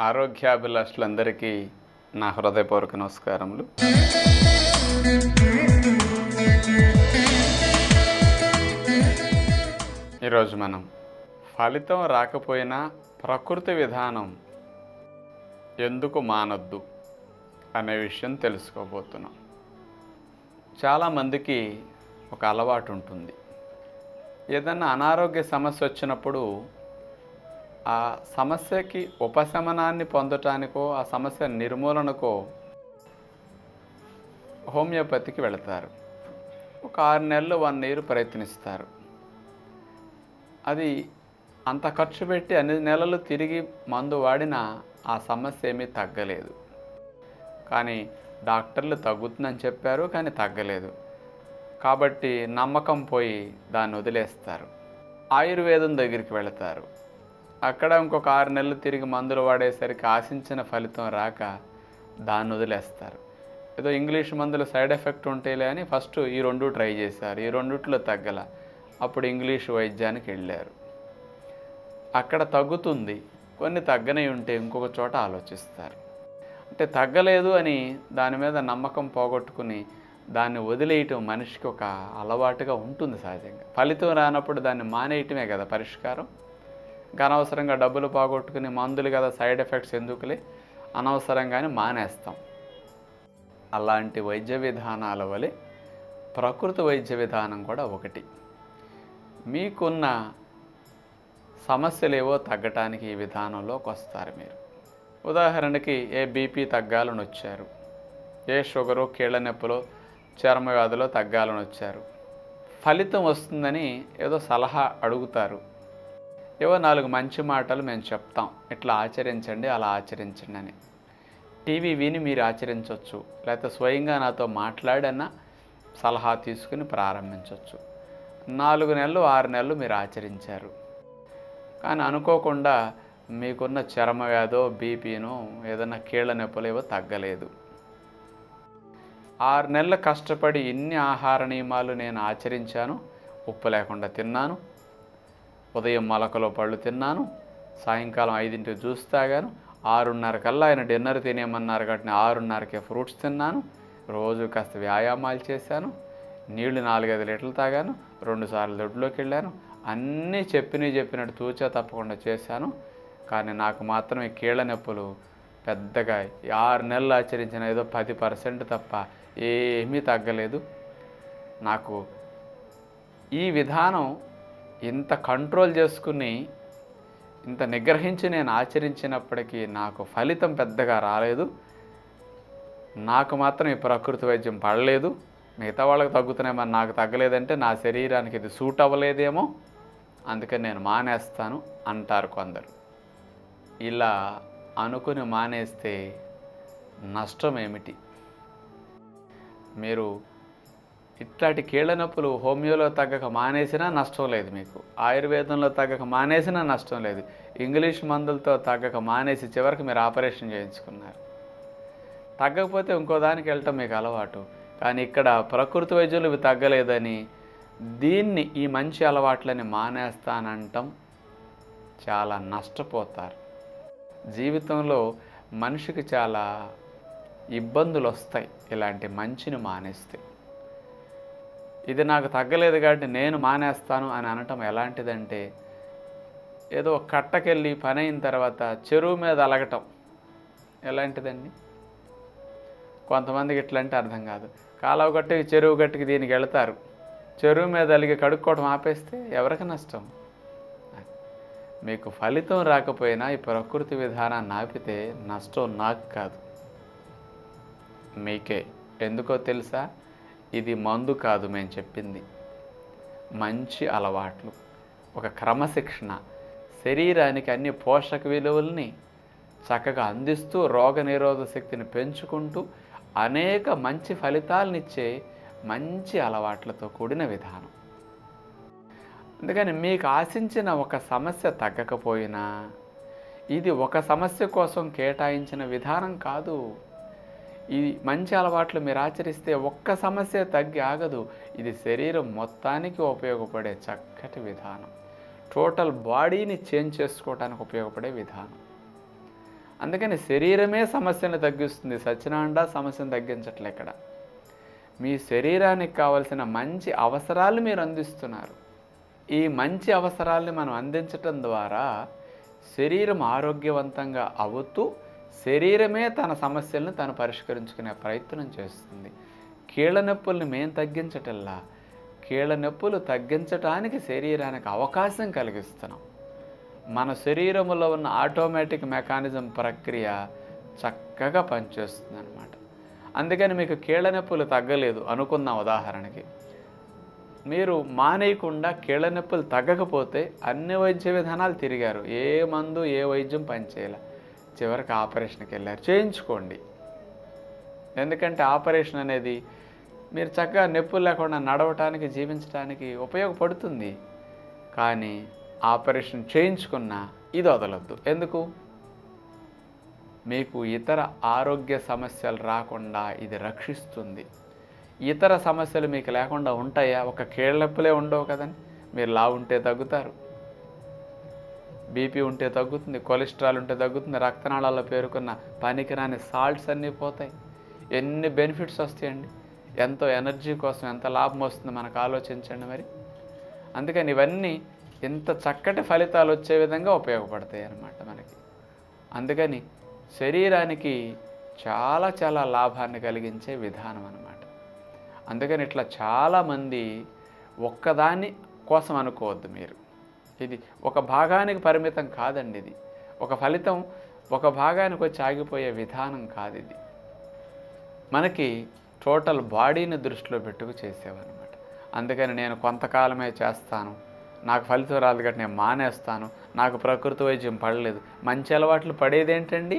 ఆరోగ్యాభిలాషులందరికీ నా హృదయపూర్వక నమస్కారములు. ఈరోజు మనం ఫలితం రాకపోయినా ప్రకృతి విధానం ఎందుకు మానొద్దు అనే విషయం తెలుసుకోబోతున్నాం. చాలామందికి ఒక అలవాటు ఉంటుంది. ఏదైనా అనారోగ్య సమస్య వచ్చినప్పుడు ఆ సమస్యకి ఉపశమనాన్ని పొందటానికో ఆ సమస్య నిర్మూలనకో హోమియోపతికి వెళతారు. ఒక 6 నెలలు 1 year ప్రయత్నిస్తారు. అది అంత ఖర్చు పెట్టి అన్ని నెలలు తిరిగి మందు వాడినా ఆ సమస్య ఏమీ తగ్గలేదు. కానీ డాక్టర్లు తగ్గుతుందని చెప్పారు, కానీ తగ్గలేదు. కాబట్టి నమ్మకం పోయి దాన్ని వదిలేస్తారు. ఆయుర్వేదం దగ్గరికి వెళతారు. అక్కడ ఇంకొక 6 నెలలు తిరిగి మందులు వాడేసరికి ఆశించిన ఫలితం రాక దాన్ని వదిలేస్తారు. ఏదో ఇంగ్లీష్ మందులు సైడ్ ఎఫెక్ట్ ఉంటేలే అని ఫస్ట్ ఈ 2 ట్రై చేశారు. ఈ 2లో తగ్గల. అప్పుడు ఇంగ్లీష్ వైద్యానికి వెళ్ళారు. అక్కడ తగ్గుతుంది, కొన్ని తగ్గనే ఉంటే ఇంకొక చోట ఆలోచిస్తారు. అంటే తగ్గలేదు అని దాని మీద నమ్మకం పోగొట్టుకుని దాన్ని వదిలేయటం మనిషికి ఒక అలవాటుగా ఉంటుంది. సహజంగా ఫలితం రానప్పుడు దాన్ని మానేయటమే కదా పరిష్కారం. అనవసరంగా డబ్బులు పోగొట్టుకుని మందులు కదా సైడ్ ఎఫెక్ట్స్ ఎందుకులే అనవసరంగానే మానేస్తాం. అలాంటి వైద్య విధానాల వలె ప్రకృతి వైద్య విధానం కూడా ఒకటి. మీకున్న సమస్యలేవో తగ్గటానికి ఈ విధానంలోకి వస్తారు మీరు. ఉదాహరణకి ఏ బీపీ తగ్గాలని వచ్చారు, ఏ షుగరు, కీళ్ళ నొప్పులో, చర్మ వ్యాధిలో తగ్గాలని వచ్చారు. ఫలితం వస్తుందని ఏదో సలహా అడుగుతారు. ఏవో 4 మంచి మాటలు మేము చెప్తాం, ఇట్లా ఆచరించండి, అలా ఆచరించండి అని. టీవీ విని మీరు ఆచరించవచ్చు, లేకపోతే స్వయంగా నాతో మాట్లాడన్నా సలహా తీసుకుని ప్రారంభించవచ్చు. 4 నెలలు 6 నెలలు మీరు ఆచరించారు. కానీ అనుకోకుండా మీకున్న చర్మ వ్యాధో, బీపీనో, ఏదైనా కీళ్ళ నొప్పులు ఏవో తగ్గలేదు. 6 నెలలు కష్టపడి ఇన్ని ఆహార నియమాలు నేను ఆచరించాను. ఉప్పు లేకుండా తిన్నాను, ఉదయం మొలకలో పళ్ళు తిన్నాను, సాయంకాలం 5 జ్యూస్ తాగాను, 6:30 కల్లా ఆయన డిన్నర్ తినేయమన్నారు కాబట్టి 6:30కే ఫ్రూట్స్ తిన్నాను, రోజు కాస్త వ్యాయామాలు చేశాను, నీళ్లు 4-5 లీటర్లు తాగాను, 2 సార్లు దొడ్లోకి వెళ్ళాను, అన్నీ చెప్పినట్టు తూచా తప్పకుండా చేశాను. కానీ నాకు మాత్రం ఈ కీళ్ళ నొప్పులు పెద్దగా 6 నెలలు ఆచరించిన ఏదో 10% తప్ప ఏమీ తగ్గలేదు. నాకు ఈ విధానం ఇంత కంట్రోల్ చేసుకుని ఇంత నిగ్రహించి నేను ఆచరించినప్పటికీ నాకు ఫలితం పెద్దగా రాలేదు. నాకు మాత్రం ఈ ప్రకృతి వైద్యం పడలేదు. మిగతా వాళ్ళకి తగ్గుతున్నాయి, మరి నాకు తగ్గలేదంటే నా శరీరానికి ఇది సూట్ అవ్వలేదేమో, అందుకని నేను మానేస్తాను అంటారు కొందరు. ఇలా అనుకుని మానేస్తే నష్టం ఏమిటి? మీరు ఇట్లాంటి కీళ్ళ నొప్పులు హోమియోలో తగ్గక మానేసినా నష్టం లేదు, మీకు ఆయుర్వేదంలో తగ్గక మానేసినా నష్టం లేదు, ఇంగ్లీష్ మందులతో తగ్గక మానేసి చివరికి మీరు ఆపరేషన్ చేయించుకున్నారు. తగ్గకపోతే ఇంకో దానికి వెళ్ళటం మీకు అలవాటు. కానీ ఇక్కడ ప్రకృతి వైద్యులు ఇవి తగ్గలేదని దీన్ని ఈ మంచి అలవాట్లని మానేస్తానంటాం చాలా నష్టపోతారు. జీవితంలో మనిషికి చాలా ఇబ్బందులు వస్తాయి ఇలాంటి మంచిని మానేస్తే. ఇది నాకు తగ్గలేదు కాబట్టి నేను మానేస్తాను అని అనటం ఎలాంటిదంటే, ఏదో కట్టకెళ్ళి పని అయిన తర్వాత చెరువు మీద అలగటం ఎలాంటిదండి? కొంతమందికి ఇట్లంటే అర్థం కాదు. కాలువ గట్టుకి చెరువు గట్టుకి దీనికి వెళతారు, చెరువు మీద అలిగి కడుక్కోవడం ఆపేస్తే ఎవరికి నష్టం? మీకు ఫలితం రాకపోయినా ఈ ప్రకృతి విధానాన్ని ఆపితే నష్టం నాకు కాదు, మీకే. ఎందుకో తెలుసా? ఇది మందు కాదు మేము చెప్పింది, మంచి అలవాట్లు, ఒక క్రమశిక్షణ, శరీరానికి అన్ని పోషక విలువల్ని చక్కగా అందిస్తూ రోగనిరోధక శక్తిని పెంచుకుంటూ అనేక మంచి ఫలితాలనిచ్చే మంచి అలవాట్లతో కూడిన విధానం. అందుకని మీకు ఆశించిన ఒక సమస్య తగ్గకపోయినా ఇది ఒక సమస్య కోసం కేటాయించిన విధానం కాదు. ఈ మంచి అలవాట్లు మీరు ఆచరిస్తే ఒక్క సమస్య తగ్గి ఆగదు. ఇది శరీరం మొత్తానికి ఉపయోగపడే చక్కటి విధానం. టోటల్ బాడీని చేంజ్ చేసుకోవడానికి ఉపయోగపడే విధానం. అందుకని శరీరమే సమస్యను తగ్గిస్తుంది, సత్యనారాయణ సమస్యను తగ్గించట్లే. ఇక్కడ మీ శరీరానికి కావలసిన మంచి అవసరాలు మీరు అందిస్తున్నారు. ఈ మంచి అవసరాల్ని మనం అందించటం ద్వారా శరీరం ఆరోగ్యవంతంగా అవుతూ శరీరమే తన సమస్యలను తను పరిష్కరించుకునే ప్రయత్నం చేస్తుంది. కీళ్ళ నొప్పుల్ని మేము తగ్గించటల్లా, కీళ్ళ నొప్పులు తగ్గించటానికి శరీరానికి అవకాశం కలిగిస్తున్నాం. మన శరీరంలో ఉన్న ఆటోమేటిక్ మెకానిజం ప్రక్రియ చక్కగా పనిచేస్తుంది అన్నమాట. అందుకని మీకు కీళ్ళ నొప్పులు తగ్గలేదు అనుకుందాం ఉదాహరణకి, మీరు మానేయకుండా కీళ్ళ నొప్పులు తగ్గకపోతే అన్ని వైద్య విధానాలు తిరిగారు, ఏ మందు ఏ వైద్యం పనిచేయాల, చివరికి ఆపరేషన్కి వెళ్ళారు. చేయించుకోండి. ఎందుకంటే ఆపరేషన్ అనేది మీరు చక్కగా నొప్పులు లేకుండా నడవటానికి జీవించడానికి ఉపయోగపడుతుంది. కానీ ఆపరేషన్ చేయించుకున్నా ఇది వదలొద్దు. ఎందుకు? మీకు ఇతర ఆరోగ్య సమస్యలు రాకుండా ఇది రక్షిస్తుంది. ఇతర సమస్యలు మీకు లేకుండా ఉంటాయా? ఒక కీళ్ళ నొప్పులే ఉండవు కదండి. మీరు లావు ఉంటే తగ్గుతారు, బీపీ ఉంటే తగ్గుతుంది, కొలెస్ట్రాల్ ఉంటే తగ్గుతుంది, రక్తనాళాల్లో పేరుకున్న పనికిరాని సాల్ట్స్ అన్నీ పోతాయి. ఎన్ని బెనిఫిట్స్ వస్తాయండి. ఎంతో ఎనర్జీ కోసం ఎంత లాభం వస్తుంది మనకు ఆలోచించండి మరి. అందుకని ఇవన్నీ ఇంత చక్కటి ఫలితాలు వచ్చే విధంగా ఉపయోగపడతాయి అన్నమాట మనకి. అందుకని శరీరానికి చాలా చాలా లాభాన్ని కలిగించే విధానం అన్నమాట. అందుకని ఇట్లా చాలామంది ఒక్కదాని కోసం అనుకోవద్దు మీరు. ఇది ఒక భాగానికి పరిమితం కాదండి. ఇది ఒక ఫలితం ఒక భాగానికి వచ్చి ఆగిపోయే విధానం కాదు. ఇది మనకి టోటల్ బాడీని దృష్టిలో పెట్టుకు చేసేవన్నమాట. అందుకని నేను కొంతకాలమే చేస్తాను, నాకు ఫలితం రాదు కాబట్టి నేను మానేస్తాను, నాకు ప్రకృతి వైద్యం పడలేదు. మంచి అలవాట్లు పడేదేంటండి?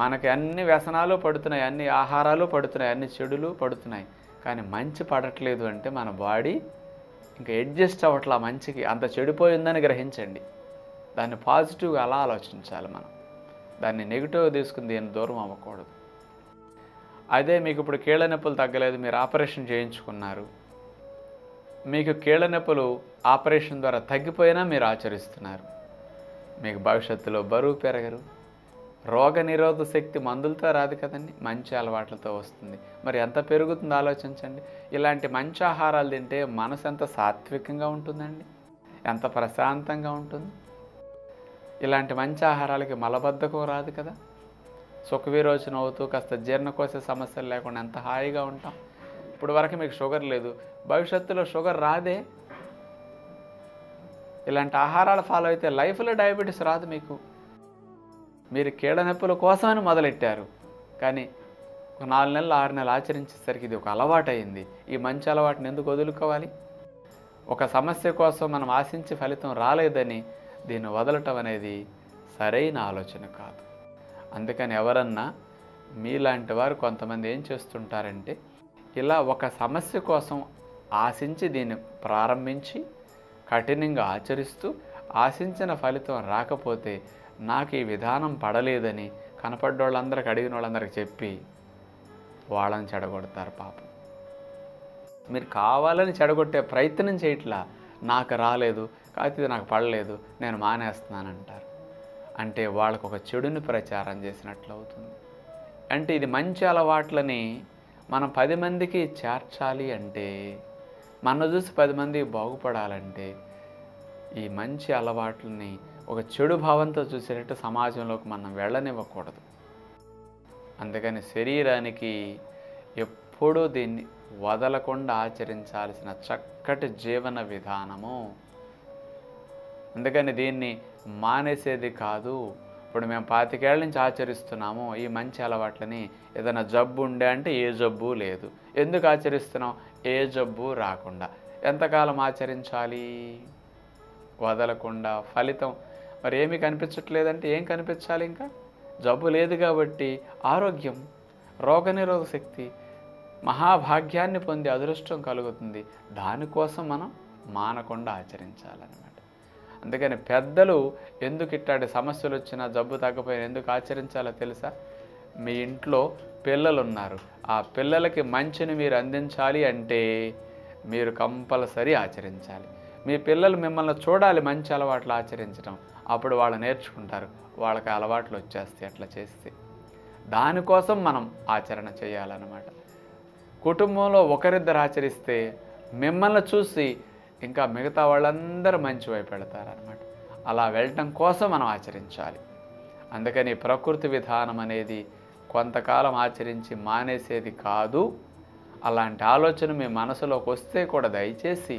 మనకి అన్ని వ్యసనాలు పడుతున్నాయి, అన్ని ఆహారాలు పడుతున్నాయి, అన్ని చెడులు పడుతున్నాయి, కానీ మంచి పడట్లేదు అంటే మన బాడీ ఇంకా అడ్జస్ట్ అవ్వట్లా మంచికి. అంత చెడిపోయిందని గ్రహించండి. దాన్ని పాజిటివ్గా అలా ఆలోచించాలి మనం. దాన్ని నెగిటివ్గా తీసుకుని దీన్ని దూరం అవ్వకూడదు. అదే మీకు ఇప్పుడు కీళ్ళ నొప్పులు తగ్గలేదు, మీరు ఆపరేషన్ చేయించుకున్నారు, మీకు కీళ్ళ నొప్పులు ఆపరేషన్ ద్వారా తగ్గిపోయినా మీరు ఆచరిస్తున్నారు, మీకు భవిష్యత్తులో బరువు పెరగరు. రోగ నిరోధక శక్తి మందులతో రాదు కదండి, మంచి అలవాట్లతో వస్తుంది. మరి ఎంత పెరుగుతుందో ఆలోచించండి. ఇలాంటి మంచి ఆహారాలు తింటే మనసు ఎంత సాత్వికంగా ఉంటుందండి, ఎంత ప్రశాంతంగా ఉంటుంది. ఇలాంటి మంచి ఆహారాలకి మలబద్ధకం రాదు కదా, సుఖవిరోచనం అవుతూ కాస్త జీర్ణకోశ సమస్యలు లేకుండా ఎంత హాయిగా ఉంటాం. ఇప్పుడు వరకు మీకు షుగర్ లేదు, భవిష్యత్తులో షుగర్ రాదే. ఇలాంటి ఆహారాలు ఫాలో అయితే లైఫ్లో డయాబెటీస్ రాదు మీకు. మీరు కీళ్ళ నొప్పుల కోసమని మొదలెట్టారు, కానీ ఒక 4 నెలలు 6 నెలలు ఆచరించేసరికి ఇది ఒక అలవాటు అయింది. ఈ మంచి అలవాటుని ఎందుకు వదులుకోవాలి? ఒక సమస్య కోసం మనం ఆశించి ఫలితం రాలేదని దీన్ని వదలటం అనేది సరైన ఆలోచన కాదు. అందుకని ఎవరన్నా మీలాంటి వారు కొంతమంది ఏం చేస్తుంటారంటే, ఇలా ఒక సమస్య కోసం ఆశించి దీన్ని ప్రారంభించి కఠినంగా ఆచరిస్తూ ఆశించిన ఫలితం రాకపోతే నాకు ఈ విధానం పడలేదని కనపడ్డ వాళ్ళందరికీ అడిగిన వాళ్ళందరికీ చెప్పి వాళ్ళని చెడగొడతారు పాపం. మీరు కావాలని చెడగొట్టే ప్రయత్నం చేయట్లా. నాకు రాలేదు కాకపోతే ఇది నాకు పడలేదు నేను మానేస్తున్నానంటారు. అంటే వాళ్ళకు ఒక చెడుని ప్రచారం చేసినట్లు అవుతుంది. అంటే ఇది మంచి అలవాట్లని మనం 10 మందికి చేర్చాలి అంటే, మన చూసి 10 మంది బాగుపడాలంటే ఈ మంచి అలవాట్లని ఒక చెడు భావంతో చూసేటట్టు సమాజంలోకి మనం వెళ్ళనివ్వకూడదు. అందుకని శరీరానికి ఎప్పుడూ దీన్ని వదలకుండా ఆచరించాల్సిన చక్కటి జీవన విధానము. అందుకని దీన్ని మానేసేది కాదు. ఇప్పుడు మేము 25 ఏళ్ల నుంచి ఆచరిస్తున్నాము ఈ మంచి అలవాట్లని. ఏదైనా జబ్బు ఉండే అంటే ఏ జబ్బు లేదు. ఎందుకు ఆచరిస్తున్నాం? ఏ జబ్బు రాకుండా. ఎంతకాలం ఆచరించాలి? వదలకుండా. ఫలితం మరి ఏమీ కనిపించట్లేదంటే ఏం కనిపించాలి? ఇంకా జబ్బు లేదు కాబట్టి ఆరోగ్యం, రోగనిరోధక శక్తి, మహాభాగ్యాన్ని పొందే అదృష్టం కలుగుతుంది. దానికోసం మనం మానకుండా ఆచరించాలన్నమాట. అందుకని పెద్దలు ఎందుకు ఇట్లాంటి సమస్యలు వచ్చినా జబ్బు తగ్గపోయినా ఎందుకు ఆచరించాలో తెలుసా? మీ ఇంట్లో పిల్లలు ఉన్నారు, ఆ పిల్లలకి మంచిని మీరు అందించాలి అంటే మీరు కంపల్సరీ ఆచరించాలి. మీ పిల్లలు మిమ్మల్ని చూడాలి మంచి అలవాట్లు ఆచరించడం. అప్పుడు వాళ్ళు నేర్చుకుంటారు, వాళ్ళకి అలవాట్లు వచ్చేస్తాయి అట్లా చేస్తే. దానికోసం మనం ఆచరణ చేయాలన్నమాట. కుటుంబంలో ఒకరిద్దరు ఆచరిస్తే మిమ్మల్ని చూసి ఇంకా మిగతా వాళ్ళందరూ మంచి వైపు వెళతారనమాట. అలా వెళ్ళటం కోసం మనం ఆచరించాలి. అందుకని ప్రకృతి విధానం అనేది కొంతకాలం ఆచరించి మానేసేది కాదు. అలాంటి ఆలోచన మీ మనసులోకి వస్తే కూడా దయచేసి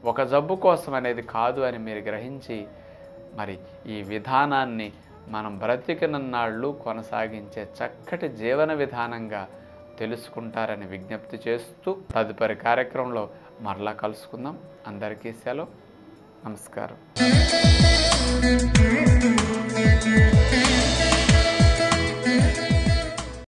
ఒక జబ్బు కోసం అనేది కాదు అని మీరు గ్రహించి మరి ఈ విధానాన్ని మనం బ్రతికినన్నాళ్ళు కొనసాగించే చక్కటి జీవన విధానంగా తెలుసుకుంటారని విజ్ఞప్తి చేస్తూ తదుపరి కార్యక్రమంలో మరలా కలుసుకుందాం. అందరికీ సెలవు. నమస్కారం.